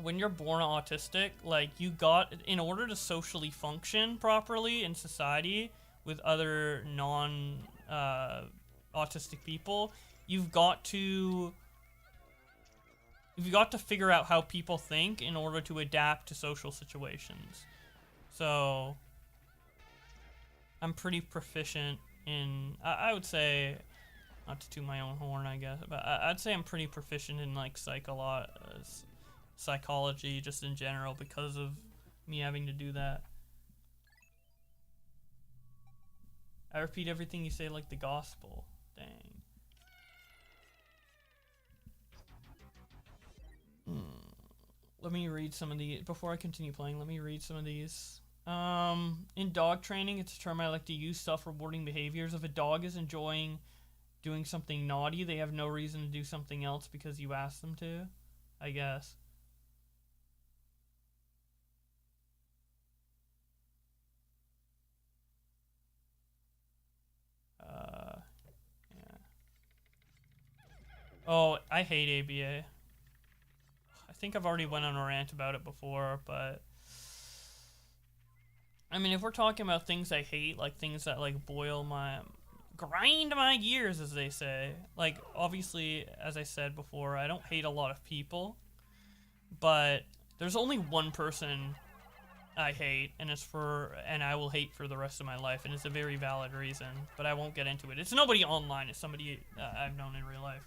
when you're born autistic, like, in order to socially function properly in society with other autistic people, you've got to figure out how people think in order to adapt to social situations. So I'm pretty proficient in, I would say, not to toot my own horn, I guess, but I'd say I'm pretty proficient in, like, psychology just in general because of me having to do that. I repeat everything you say like the gospel. Dang. Let me read some of these. Before I continue playing, let me read some of these. In dog training, it's a term I like to use, self-rewarding behaviors. If a dog is enjoying doing something naughty, they have no reason to do something else because you asked them to, I guess. Yeah. Oh, I hate ABA. I think I've already went on a rant about it before, but I mean, if we're talking about things I hate, like things that like grind my gears, as they say, like, obviously, as I said before, I don't hate a lot of people, but there's only one person I hate, and I will hate for the rest of my life, and it's a very valid reason, but I won't get into it. It's nobody online, it's somebody I've known in real life.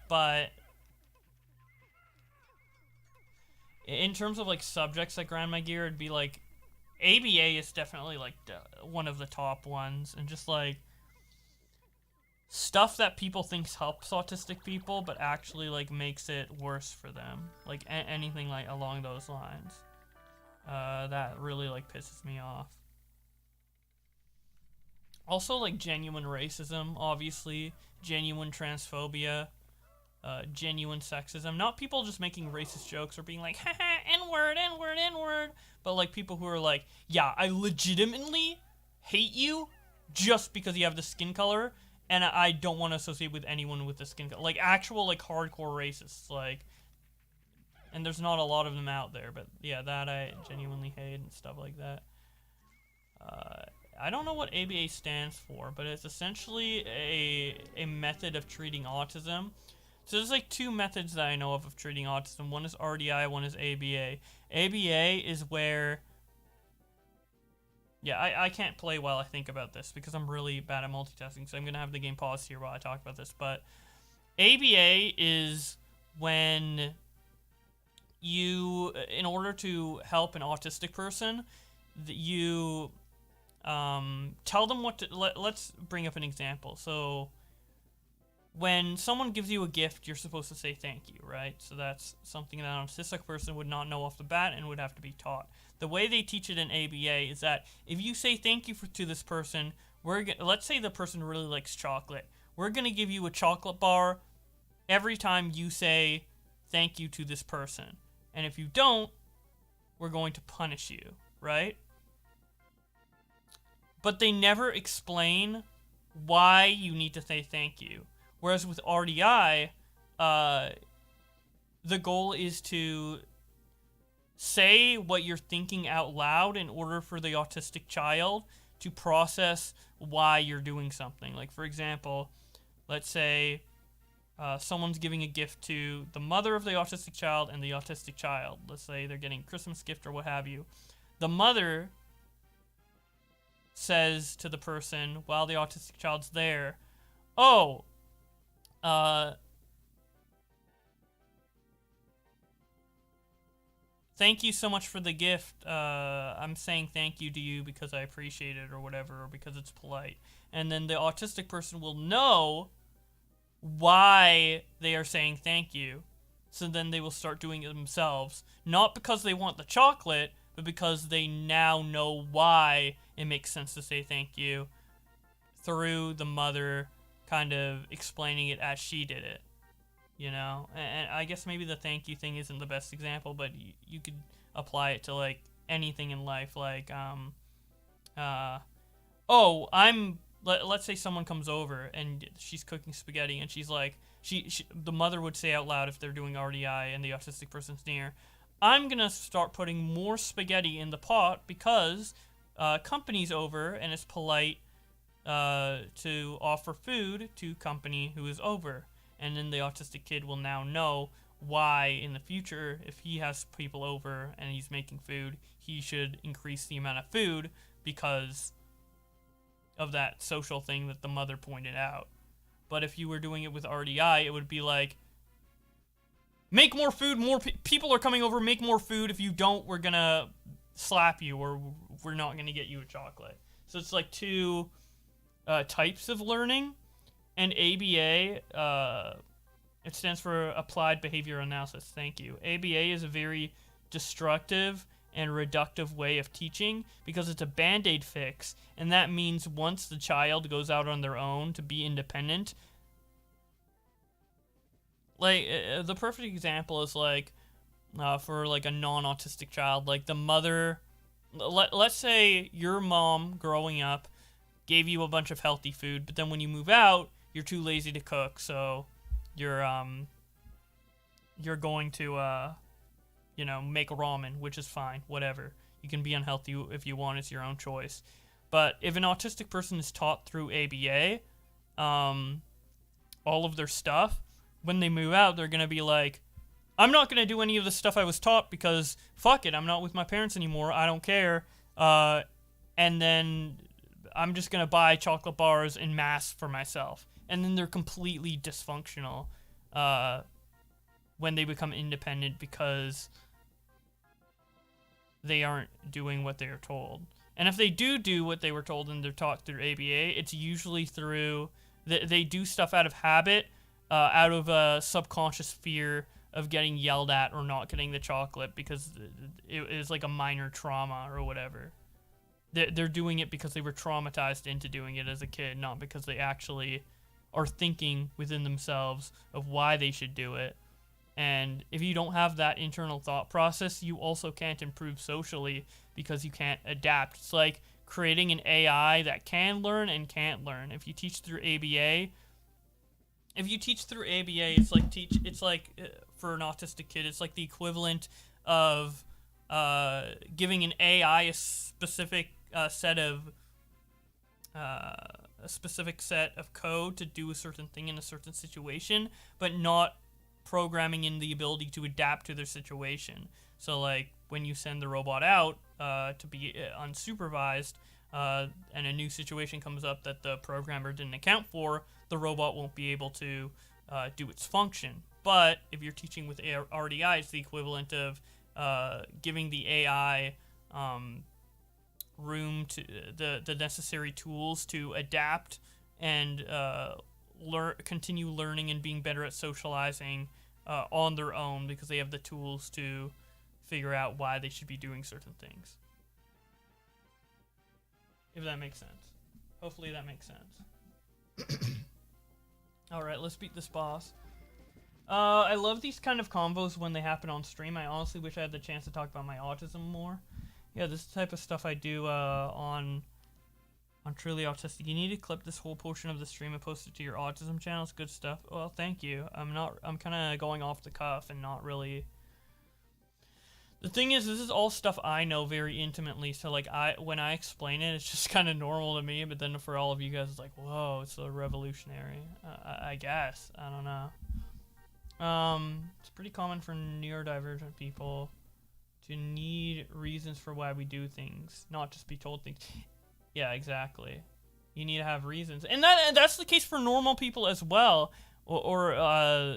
But in terms of like subjects that grind my gear, it'd be like ABA is definitely like one of the top ones, and just like stuff that people think helps autistic people but actually like makes it worse for them, like anything like along those lines. That really like pisses me off. Also, like, genuine racism, obviously, genuine transphobia, genuine sexism. Not people just making racist jokes or being like, haha, N-word, N-word, N-word. But, like, people who are like, yeah, I legitimately hate you just because you have the skin color, and I don't want to associate with anyone with the skin color. Like, actual, like, hardcore racists, like, and there's not a lot of them out there, but, yeah, that I genuinely hate and stuff like that. I don't know what ABA stands for, but it's essentially a method of treating autism. So there's like two methods that I know of treating autism. One is RDI, one is ABA. ABA is where... Yeah, I can't play while I think about this because I'm really bad at multitasking, so I'm going to have the game pause here while I talk about this. But ABA is when you, in order to help an autistic person, you... tell them what to... Let's bring up an example. So, when someone gives you a gift, you're supposed to say thank you, right? So that's something that an autistic person would not know off the bat and would have to be taught. The way they teach it in ABA is that if you say thank you to this person, let's say the person really likes chocolate. We're going to give you a chocolate bar every time you say thank you to this person. And if you don't, we're going to punish you, right? But they never explain why you need to say thank you. Whereas with RDI, the goal is to say what you're thinking out loud in order for the autistic child to process why you're doing something. Like, for example, let's say someone's giving a gift to the mother of the autistic child and the autistic child. Let's say they're getting a Christmas gift or what have you. The mother says to the person while the autistic child's there, oh, thank you so much for the gift. I'm saying thank you to you because I appreciate it or whatever, or because it's polite. And then the autistic person will know why they are saying thank you. So then they will start doing it themselves. Not because they want the chocolate, but because they now know why it makes sense to say thank you through the mother kind of explaining it as she did it, you know? And I guess maybe the thank you thing isn't the best example, but you could apply it to, like, anything in life, like, let's say someone comes over and she's cooking spaghetti and she's like, the mother would say out loud if they're doing RDI and the autistic person's near, I'm going to start putting more spaghetti in the pot because company's over and it's polite to offer food to company who is over. And then the autistic kid will now know why in the future, if he has people over and he's making food, he should increase the amount of food because of that social thing that the mother pointed out. But if you were doing it with RDI, it would be like, make more food, people are coming over, make more food. If you don't, we're gonna slap you or we're not gonna get you a chocolate. So it's like two types of learning. And ABA, it stands for Applied Behavior Analysis. Thank you. ABA is a very destructive and reductive way of teaching because it's a band-aid fix, and that means once the child goes out on their own to be independent, like the perfect example is like for like a non-autistic child, like the mother, let's say your mom growing up gave you a bunch of healthy food, but then when you move out, you're too lazy to cook, so you're going to make ramen, which is fine, whatever. You can be unhealthy if you want, it's your own choice. But if an autistic person is taught through ABA, all of their stuff, when they move out, they're going to be like, I'm not going to do any of the stuff I was taught because fuck it, I'm not with my parents anymore, I don't care. And then I'm just going to buy chocolate bars en masse for myself. And then they're completely dysfunctional when they become independent because they aren't doing what they are told. And if they do what they were told and they're taught through ABA, it's usually through, they do stuff out of habit, out of a subconscious fear of getting yelled at or not getting the chocolate because it is like a minor trauma or whatever. They're doing it because they were traumatized into doing it as a kid, not because they actually are thinking within themselves of why they should do it. And if you don't have that internal thought process, you also can't improve socially because you can't adapt. It's like creating an AI that can learn and can't learn. If you teach through ABA, it's like for an autistic kid, it's like the equivalent of giving an AI a specific set of code to do a certain thing in a certain situation, but not programming in the ability to adapt to their situation. So like when you send the robot out to be unsupervised and a new situation comes up that the programmer didn't account for, the robot won't be able to do its function. But if you're teaching with RDI, it's the equivalent of giving the AI room to the necessary tools to adapt and continue learning and being better at socializing on their own because they have the tools to figure out why they should be doing certain things. If that makes sense. Hopefully that makes sense. Alright, let's beat this boss. I love these kind of combos when they happen on stream. I honestly wish I had the chance to talk about my autism more. Yeah, this is the type of stuff I do on Truly Autistic. You need to clip this whole portion of the stream and post it to your autism channel. It's good stuff. Well, thank you. I'm kind of going off the cuff and not really. The thing is, this is all stuff I know very intimately. So like when I explain it, it's just kind of normal to me. But then for all of you guys, it's like, whoa, it's so revolutionary. I guess I don't know. It's pretty common for neurodivergent people to need reasons for why we do things, not just be told things. Yeah, exactly. You need to have reasons, and that's the case for normal people as well, or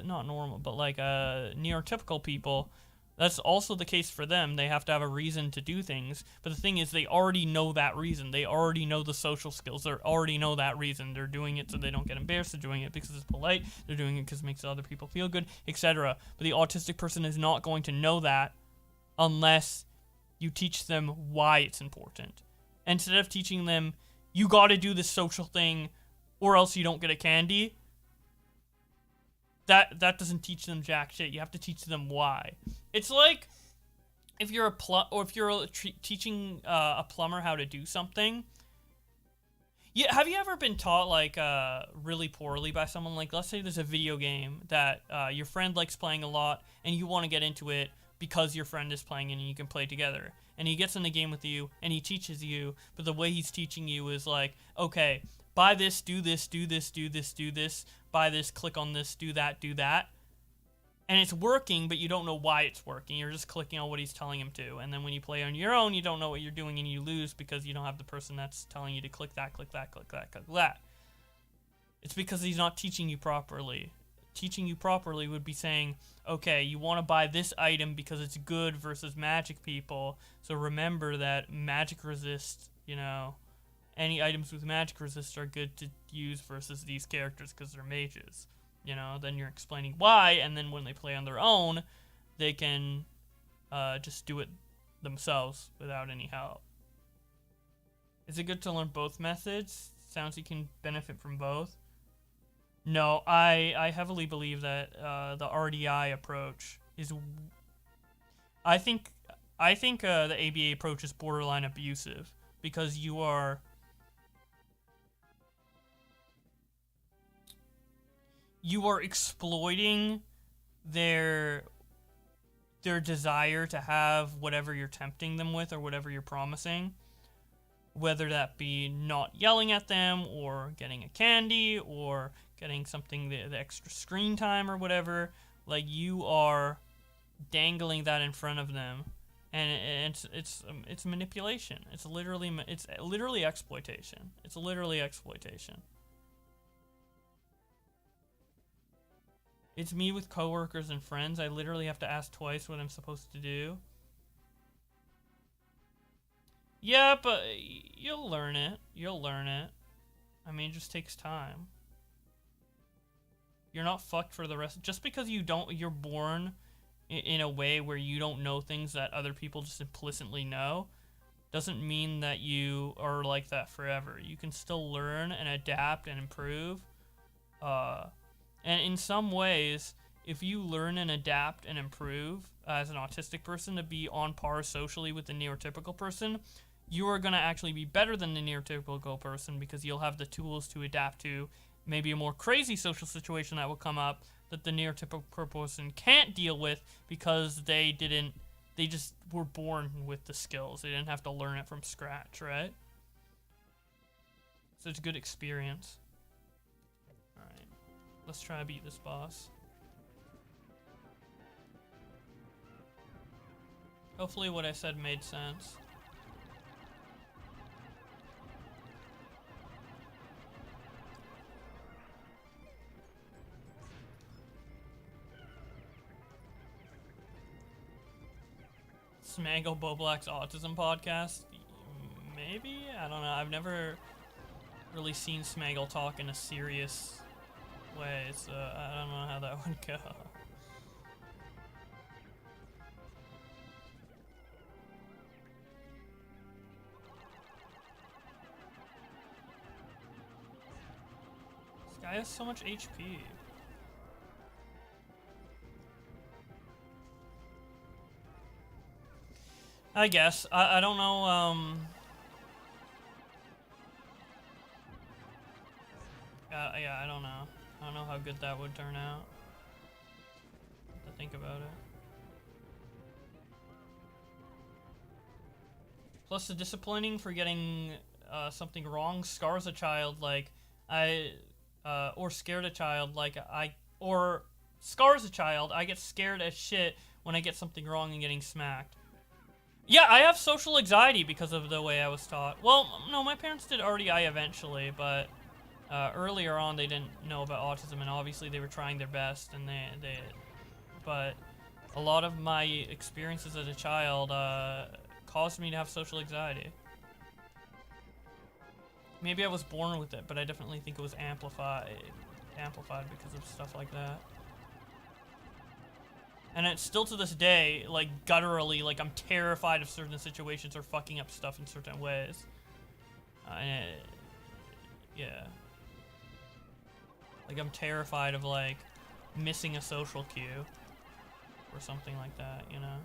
not normal, but like neurotypical people. That's also the case for them. They have to have a reason to do things, but the thing is, they already know that reason. They already know the social skills. They already know that reason. They're doing it so they don't get embarrassed. They're doing it because it's polite. They're doing it because it makes other people feel good, etc. But the autistic person is not going to know that unless you teach them why it's important. Instead of teaching them, you gotta do this social thing or else you don't get a candy, that doesn't teach them jack shit. You have to teach them why. It's like if you're teaching a plumber how to do something, Yeah, have you ever been taught like really poorly by someone? Like, let's say there's a video game that your friend likes playing a lot, and you want to get into it because your friend is playing it and you can play together. And he gets in the game with you and he teaches you, but the way he's teaching you is like, okay, buy this, do this, do this, do this, do this, buy this, click on this, do that, do that. And it's working, but you don't know why it's working. You're just clicking on what he's telling him to. And then when you play on your own, you don't know what you're doing and you lose because you don't have the person that's telling you to click that, click that, click that, click that. It's because he's not teaching you properly. Teaching you properly would be saying, okay, you want to buy this item because it's good versus magic people. So remember that magic resist, any items with magic resist are good to use versus these characters because they're mages. Then you're explaining why, and then when they play on their own, they can just do it themselves without any help. Is it good to learn both methods? Sounds you can benefit from both. No, I heavily believe that the RDI approach is. I think the ABA approach is borderline abusive because you are exploiting their desire to have whatever you're tempting them with or whatever you're promising, whether that be not yelling at them or getting a candy or getting something the extra screen time or whatever. Like, you are dangling that in front of them, and it's manipulation. It's literally exploitation. It's literally exploitation. It's me with coworkers and friends. I literally have to ask twice what I'm supposed to do. Yeah, but you'll learn it. I mean, it just takes time. You're not fucked for the rest. Just because you're born in a way where you don't know things that other people just implicitly know, doesn't mean that you are like that forever. You can still learn and adapt and improve. And in some ways, if you learn and adapt and improve as an autistic person to be on par socially with the neurotypical person, you are going to actually be better than the neurotypical person because you'll have the tools to adapt to maybe a more crazy social situation that will come up that the neurotypical person can't deal with because they just were born with the skills. They didn't have to learn it from scratch, right? So it's a good experience. Alright. Let's try to beat this boss. Hopefully what I said made sense. Smangle Bowblax Autism Podcast? Maybe? I don't know. I've never really seen Smangle talk in a serious way, so I don't know how that would go. This guy has so much HP. I guess. I don't know, yeah, I don't know. I don't know how good that would turn out. To think about it. Plus the disciplining for getting something wrong scars a child like or scared a child like or scars a child. I get scared as shit when I get something wrong and getting smacked. Yeah, I have social anxiety because of the way I was taught. Well, no, my parents did RDI eventually, but earlier on they didn't know about autism, and obviously they were trying their best, and but a lot of my experiences as a child caused me to have social anxiety. Maybe I was born with it, but I definitely think it was amplified because of stuff like that. And it's still to this day, like, gutturally, like, I'm terrified of certain situations or fucking up stuff in certain ways. Yeah. Like, I'm terrified of, like, missing a social cue. Or something like that, you know?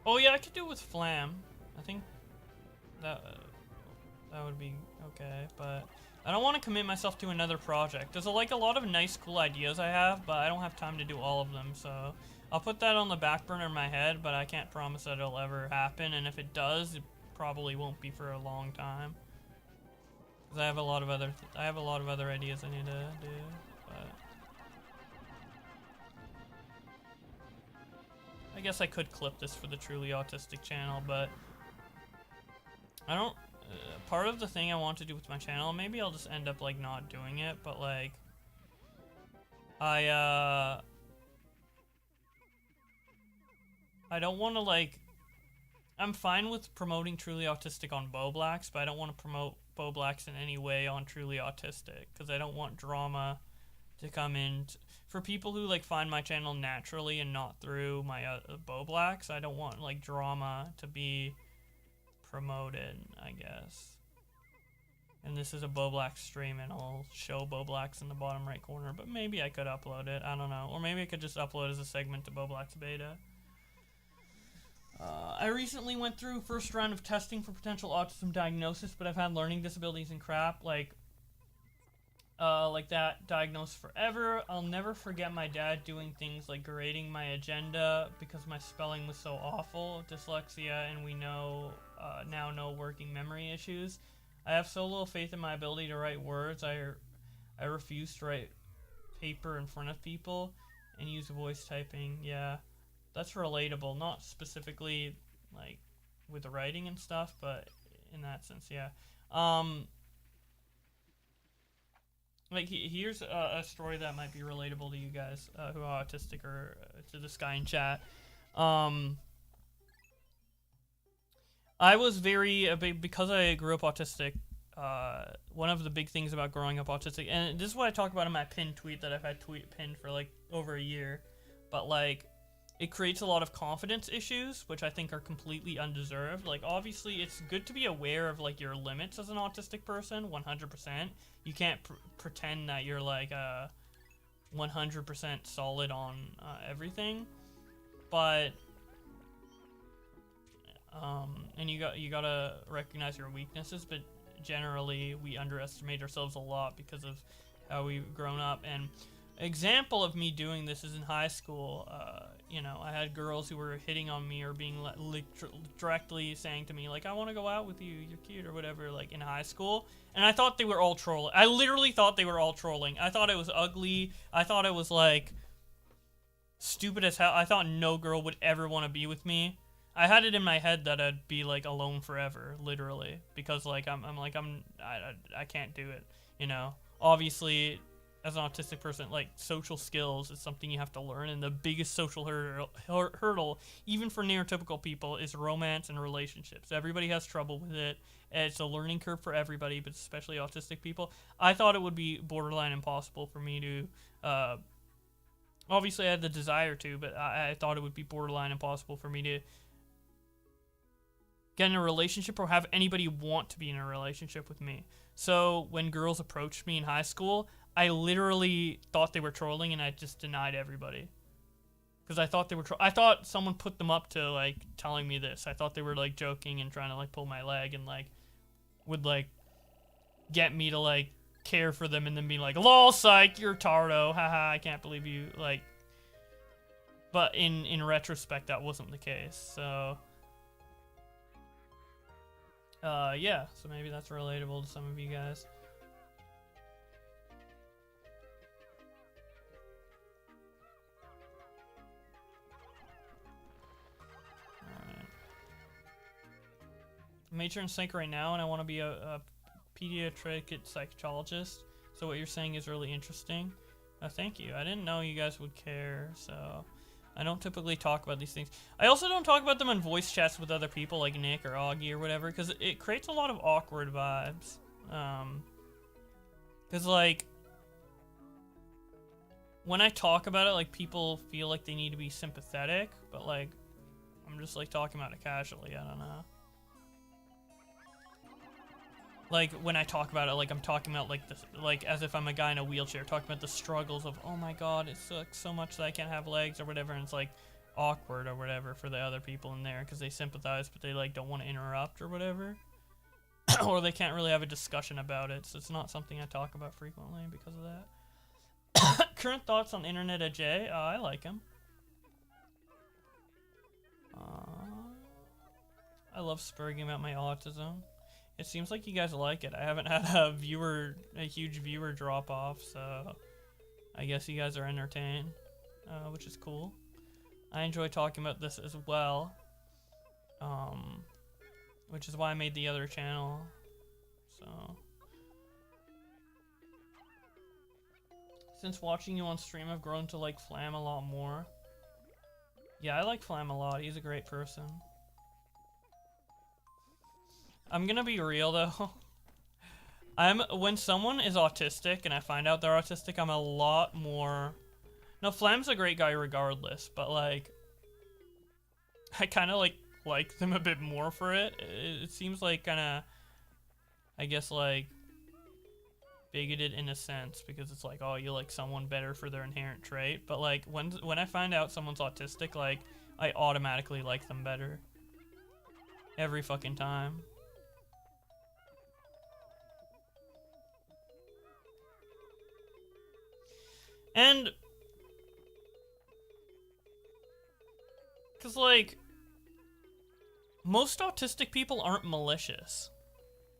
Oh, yeah, I could do it with Flam. I think that that would be okay, but I don't want to commit myself to another project. There's like a lot of nice, cool ideas I have, but I don't have time to do all of them, so I'll put that on the back burner in my head, but I can't promise that it'll ever happen, and if it does, it probably won't be for a long time. Because I have a lot of other ideas I need to do, but I guess I could clip this for the Truly Autistic channel, but I don't. Part of the thing I want to do with my channel, maybe I'll just end up like not doing it, but like I don't want to like. I'm fine with promoting Truly Autistic on Bowblax, but I don't want to promote Bowblax in any way on Truly Autistic because I don't want drama to come in. For people who like find my channel naturally and not through my Bowblax, I don't want like drama to be promoted, I guess. And this is a Bowblax stream, and I'll show Bowblax in the bottom right corner, but maybe I could upload it, I don't know. Or maybe I could just upload as a segment to Bowblax Beta. I recently went through first round of testing for potential autism diagnosis, but I've had learning disabilities and crap, like that diagnosed forever. I'll never forget my dad doing things like grading my agenda because my spelling was so awful, dyslexia, and we now know working memory issues. I have so little faith in my ability to write words. I refuse to write paper in front of people and use voice typing. Yeah, that's relatable. Not specifically like with the writing and stuff, but in that sense, yeah. Like here's a story that might be relatable to you guys who are autistic, or to this guy in chat. I was very because I grew up autistic. One of the big things about growing up autistic, and this is what I talk about in my pinned tweet that I've had pinned for like over a year, but like it creates a lot of confidence issues, which I think are completely undeserved. Like obviously, it's good to be aware of like your limits as an autistic person, 100%. You can't pretend that you're like 100% solid on everything, but and you gotta recognize your weaknesses, but generally we underestimate ourselves a lot because of how we've grown up. And example of me doing this is in high school. You know, I had girls who were hitting on me or being directly saying to me like, I want to go out with you, you're cute, or whatever, like in high school, and I thought they were all trolling. I literally thought they were all trolling. I thought it was ugly. I thought it was like stupid as hell. I thought no girl would ever want to be with me. I had it in my head that I'd be like alone forever, literally, because like I can't do it, you know. Obviously, as an autistic person, like social skills is something you have to learn, and the biggest social hurdle, even for neurotypical people, is romance and relationships. Everybody has trouble with it. It's a learning curve for everybody, but especially autistic people. I thought it would be borderline impossible for me to. Obviously, I had the desire to, but I thought it would be borderline impossible for me to get in a relationship or have anybody want to be in a relationship with me. So when girls approached me in high school, I literally thought they were trolling, and I just denied everybody. Because I thought they were I thought someone put them up to, like, telling me this. I thought they were, like, joking and trying to, like, pull my leg and, like, would, like, get me to, like, care for them and then be like, lol, psych, you're tardo, haha, I can't believe you, like. But in retrospect, that wasn't the case, so. Yeah, so maybe that's relatable to some of you guys. Alright. I'm majoring in psych right now, and I want to be a pediatric psychologist. So what you're saying is really interesting. Thank you. I didn't know you guys would care, so. I don't typically talk about these things. I also don't talk about them in voice chats with other people like Nick or Augie or whatever, because it creates a lot of awkward vibes. Because, like, when I talk about it, like, people feel like they need to be sympathetic, but, like, I'm just, like, talking about it casually. I don't know. Like, when I talk about it, like, I'm talking about, like, this, like, as if I'm a guy in a wheelchair, talking about the struggles of, oh my god, it sucks so much that I can't have legs or whatever, and it's, like, awkward or whatever for the other people in there, because they sympathize, but they, like, don't want to interrupt or whatever. or they can't really have a discussion about it, so it's not something I talk about frequently because of that. Current thoughts on Internet at Jay? I like him. I love spurring about my autism. It seems like you guys like it. I haven't had a huge viewer drop off, so I guess you guys are entertained, which is cool. I enjoy talking about this as well, which is why I made the other channel. So, since watching you on stream, I've grown to like Flam a lot more. Yeah, I like Flam a lot. He's a great person. I'm gonna be real though. When someone is autistic and I find out they're autistic, I'm a lot more. No, Flam's a great guy regardless, but like, I kind of like them a bit more for it. It seems like kind of, I guess like, bigoted in a sense because it's like, oh, you like someone better for their inherent trait, but like when I find out someone's autistic, like I automatically like them better every fucking time. And because like most autistic people aren't malicious.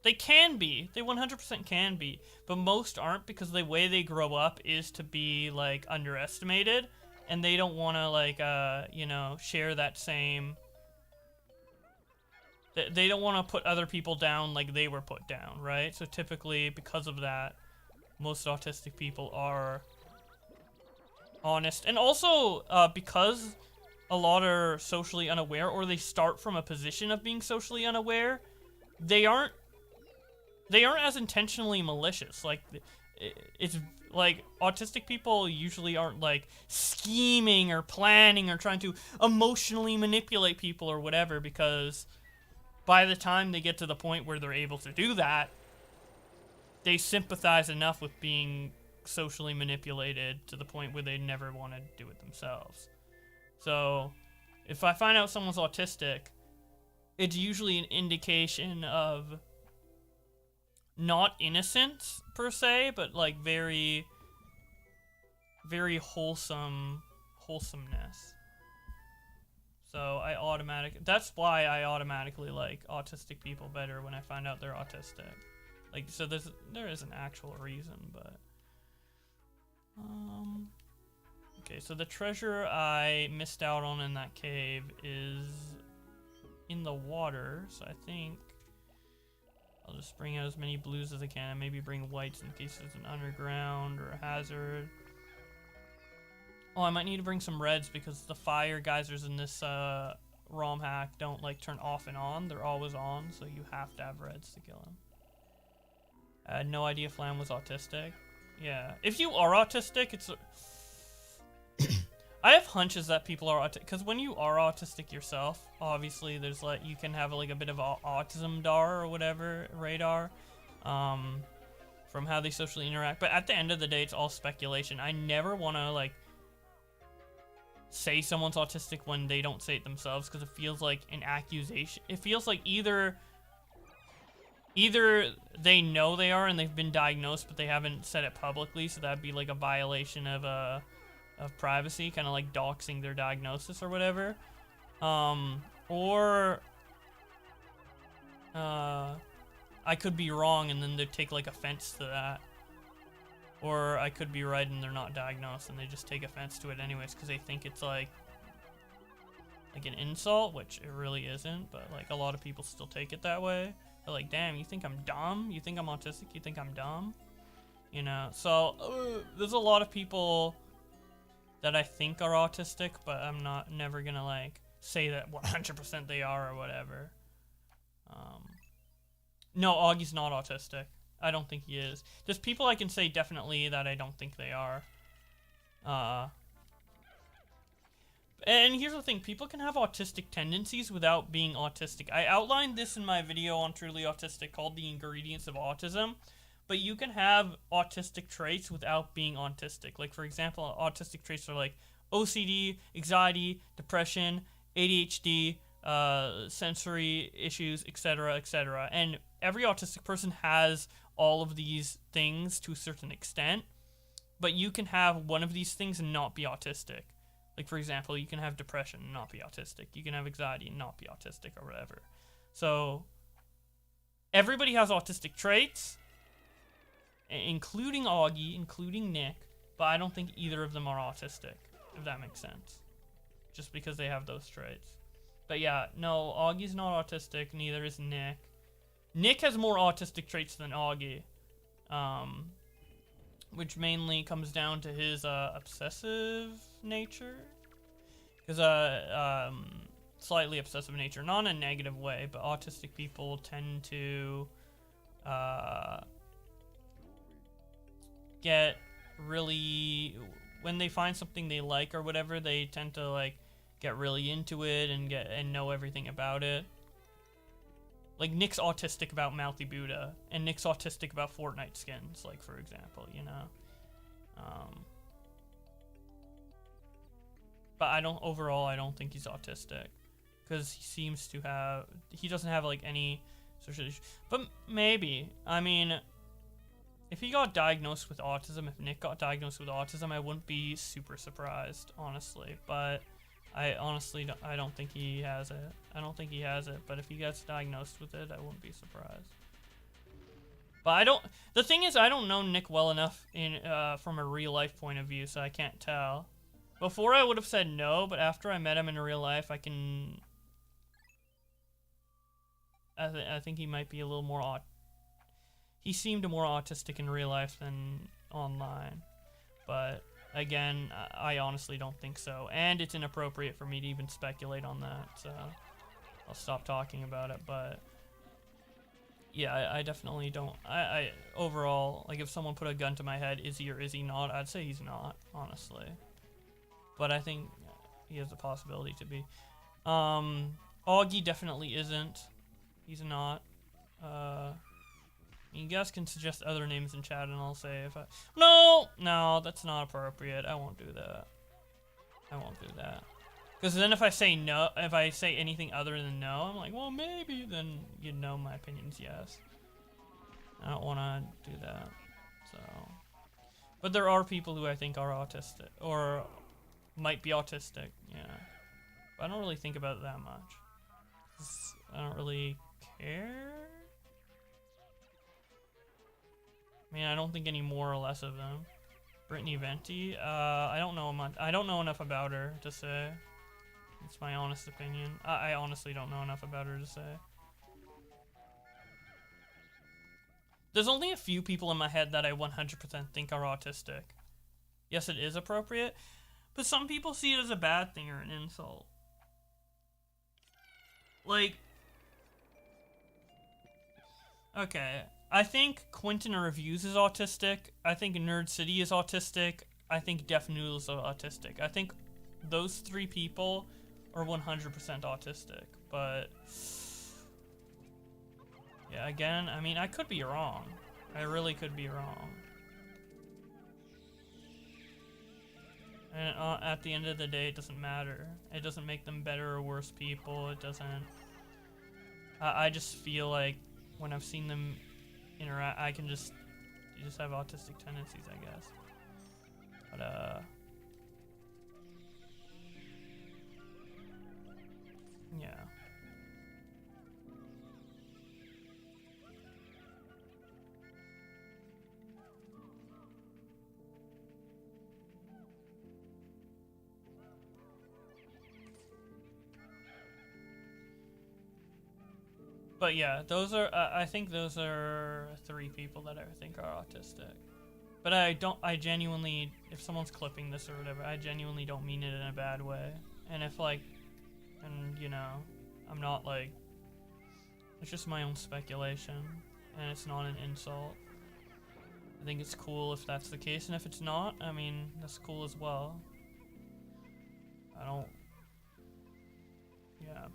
They can be. They 100% can be. But most aren't because the way they grow up is to be, like, underestimated. And they don't want to, like, you know, share that same... They don't want to put other people down like they were put down, right? So typically, because of that, most autistic people are honest. And also, because a lot are socially unaware, or they start from a position of being socially unaware, they aren't as intentionally malicious. Like, it's like autistic people usually aren't like scheming or planning or trying to emotionally manipulate people or whatever, because by the time they get to the point where they're able to do that, they sympathize enough with being socially manipulated to the point where they never want to do it themselves. So if I find out someone's autistic, it's usually an indication of not innocence per se, but like very, very wholesomeness. So that's why I automatically like autistic people better when I find out they're autistic. Like, so there is an actual reason, but okay, so the treasure I missed out on in that cave is in the water, so I think I'll just bring out as many blues as I can, and maybe bring whites in case there's an underground or a hazard. Oh, I might need to bring some reds because the fire geysers in this ROM hack don't like turn off and on. They're always on, so you have to have reds to kill him. I had no idea Flam was autistic. Yeah. If you are autistic, it's... I have hunches that people are autistic, because when you are autistic yourself, obviously there's like, you can have like a bit of autism dar or whatever, radar, from how they socially interact. But at the end of the day, it's all speculation. I never want to like say someone's autistic when they don't say it themselves, because it feels like an accusation. It feels like either they know they are and they've been diagnosed, but they haven't said it publicly, so that'd be like a violation of privacy, kind of like doxing their diagnosis or whatever. Or I could be wrong and then they take like offense to that. Or I could be right and they're not diagnosed and they just take offense to it anyways because they think it's like an insult, which it really isn't, but like a lot of people still take it that way. They're like, damn, you think I'm dumb? You think I'm autistic? You think I'm dumb? You know, so there's a lot of people that I think are autistic, but I'm never gonna like say that 100% they are or whatever. No, Augie's not autistic. I don't think he is. There's people I can say definitely that I don't think they are. And here's the thing, people can have autistic tendencies without being autistic. I outlined this in my video on Truly Autistic called The Ingredients of Autism. But you can have autistic traits without being autistic. Like, for example, autistic traits are like OCD, anxiety, depression, ADHD, sensory issues, etc., etc. And every autistic person has all of these things to a certain extent, but you can have one of these things and not be autistic. Like, for example, you can have depression and not be autistic. You can have anxiety and not be autistic or whatever. So, everybody has autistic traits, including Augie, including Nick, but I don't think either of them are autistic, if that makes sense. Just because they have those traits. But yeah, no, Augie's not autistic, neither is Nick. Nick has more autistic traits than Augie, which mainly comes down to his obsessive nature. Because slightly obsessive nature, not in a negative way, but autistic people tend to get really, when they find something they like or whatever, they tend to like get really into it and know everything about it. Like, Nick's autistic about Mouthy Buddha, and Nick's autistic about Fortnite skins, like, for example, you know? But overall, I don't think he's autistic. Because he doesn't have, like, any social issues. But maybe. I mean, if he got diagnosed with autism, if Nick got diagnosed with autism, I wouldn't be super surprised, honestly. But I don't think he has it. I don't think he has it, but if he gets diagnosed with it, I wouldn't be surprised. But the thing is, I don't know Nick well enough from a real life point of view, so I can't tell. Before I would have said no, but after I met him in real life, I think he might be a little more he seemed more autistic in real life than online. But again, I honestly don't think so. And it's inappropriate for me to even speculate on that, so I'll stop talking about it. But yeah, I definitely don't. I overall, like, if someone put a gun to my head, is he or is he not? I'd say he's not, honestly. But I think he has the possibility to be. Augie definitely isn't. He's not. You guys can suggest other names in chat and I'll say if I... No, that's not appropriate. I won't do that. Because then if I say no, if I say anything other than no, I'm like, well, maybe, then you know my opinion's yes. I don't want to do that, so... But there are people who I think are autistic, or might be autistic, yeah. But I don't really think about it that much. 'Cause I don't really care. I mean, I don't think any more or less of them. Brittany Venti, I don't know much. I don't know enough about her to say. It's my honest opinion. I honestly don't know enough about her to say. There's only a few people in my head that I 100% think are autistic. Yes, it is appropriate, but some people see it as a bad thing or an insult. Like, okay, I think Quentin Reviews is autistic. I think Nerd City is autistic. I think Def Noodles is autistic. I think those three people are 100% autistic, but yeah, again, I mean, I could be wrong. I really could be wrong. And at the end of the day, it doesn't matter. It doesn't make them better or worse people. It doesn't... I just feel like when I've seen them interact, you just have autistic tendencies, I guess. But, yeah. But yeah, those are, I think those are three people that I think are autistic. But I genuinely, if someone's clipping this or whatever, I genuinely don't mean it in a bad way. And if like, and you know, I'm not like, it's just my own speculation, and it's not an insult. I think it's cool if that's the case, and if it's not, I mean, that's cool as well. I don't, yeah.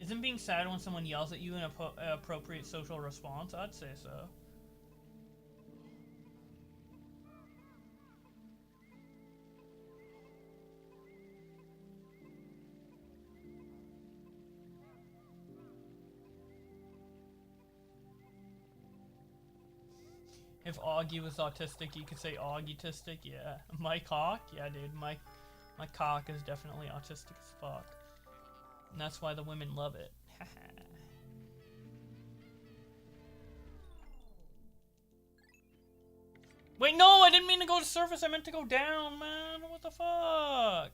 Isn't being sad when someone yells at you an appropriate social response? I'd say so. If Augie was autistic, you could say Augie-tistic. Yeah. Mike Hawk? Yeah, dude. My cock is definitely autistic as fuck. And that's why the women love it. Wait, no, I didn't mean to go to surface. I meant to go down, man. What the fuck?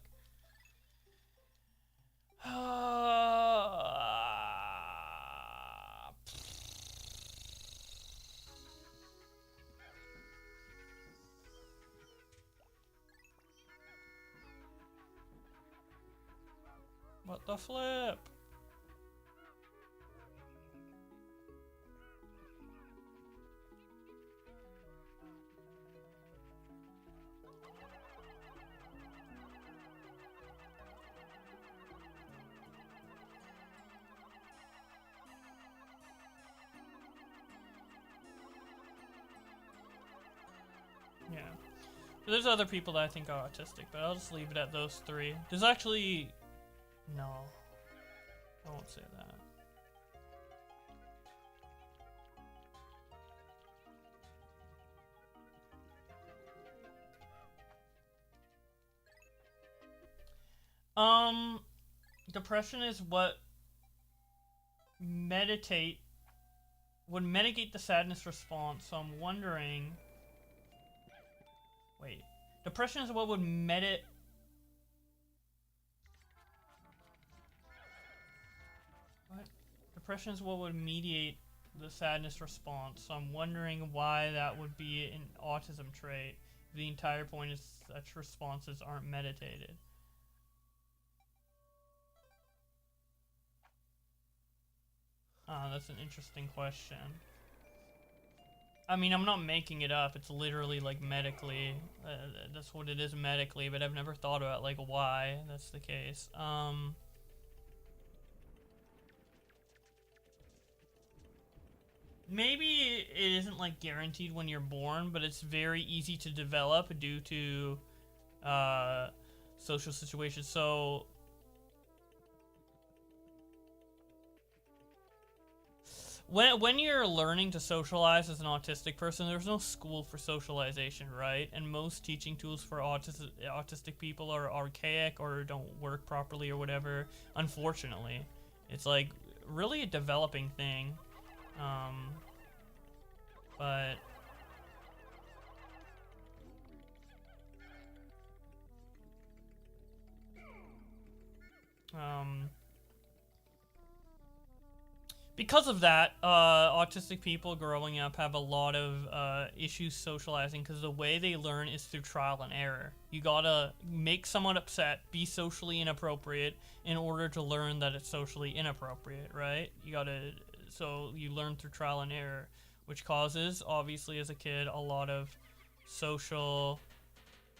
What the flip? Yeah. There's other people that I think are autistic, but I'll just leave it at those three. There's actually... No. I won't say that. Depression is what would mitigate the sadness response, so I'm wondering... Wait. Depression is what would What? Depression is what would mediate the sadness response, so I'm wondering why that would be an autism trait. The entire point is such responses aren't meditated. That's an interesting question. I mean, I'm not making it up. It's literally, like, medically. That's what it is medically, but I've never thought about, like, why that's the case. Maybe it isn't, like, guaranteed when you're born, but it's very easy to develop due to, social situations. So... When you're learning to socialize as an autistic person, there's no school for socialization, right? And most teaching tools for autistic people are archaic or don't work properly or whatever, unfortunately. It's like really a developing thing. But... because of that, autistic people growing up have a lot of issues socializing because the way they learn is through trial and error. You gotta make someone upset, be socially inappropriate in order to learn that it's socially inappropriate, right? So you learn through trial and error, which causes, obviously as a kid, a lot of social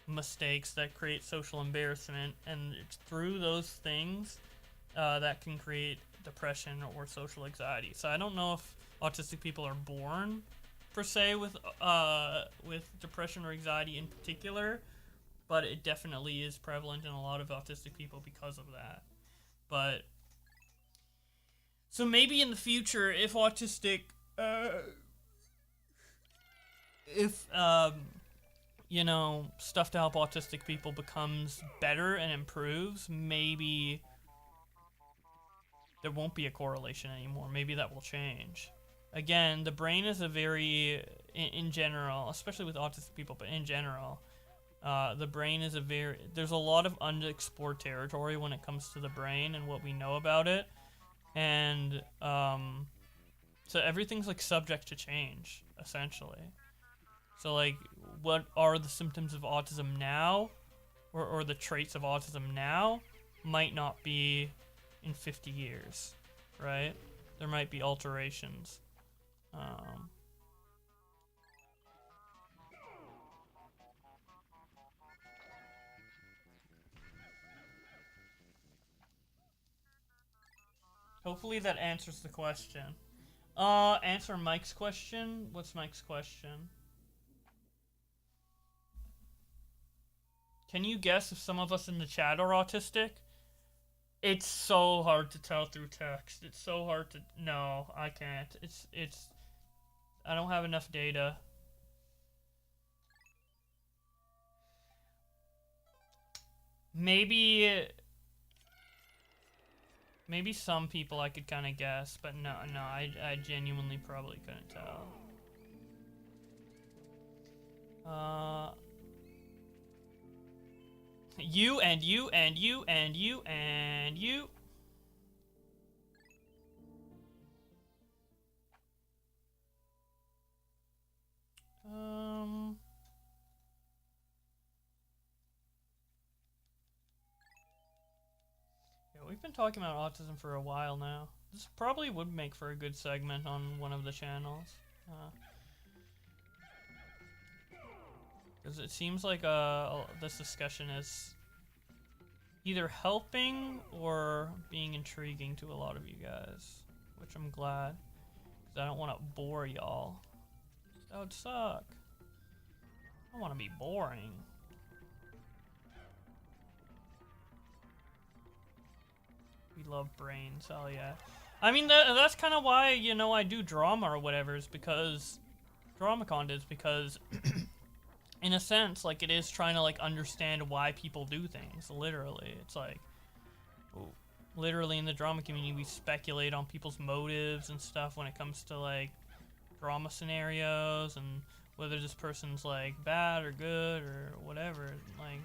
mistakes that create social embarrassment, and it's through those things that can create depression or social anxiety. So I don't know if autistic people are born per se with depression or anxiety in particular, but it definitely is prevalent in a lot of autistic people because of that. But so maybe in the future, if autistic, you know, stuff to help autistic people becomes better and improves, maybe there won't be a correlation anymore. Maybe that will change. Again, the brain is a very, in general, especially with autistic people, but in general, the brain is there's a lot of unexplored territory when it comes to the brain and what we know about it. And, so everything's, like, subject to change, essentially. So, like, what are the symptoms of autism now, or the traits of autism now, might not be in 50 years, right? There might be alterations. Hopefully that answers the question. Answer Mike's question? What's Mike's question? Can you guess if some of us in the chat are autistic? It's so hard to tell through text. It's so hard to... No, I can't. I don't have enough data. maybe some people I could kind of guess, but no, I genuinely probably couldn't tell. You and you and you and you and you. Yeah, we've been talking about autism for a while now. This probably would make for a good segment on one of the channels. Because it seems like this discussion is either helping or being intriguing to a lot of you guys, which I'm glad, because I don't want to bore y'all. That would suck. I don't want to be boring. We love brains, hell yeah. I mean, that's kind of why, you know, I do drama or whatever, is because DramaCon is because in a sense, like, it is trying to, like, understand why people do things, literally. It's like, literally in the drama community, we speculate on people's motives and stuff when it comes to, like, drama scenarios and whether this person's, like, bad or good or whatever. Like,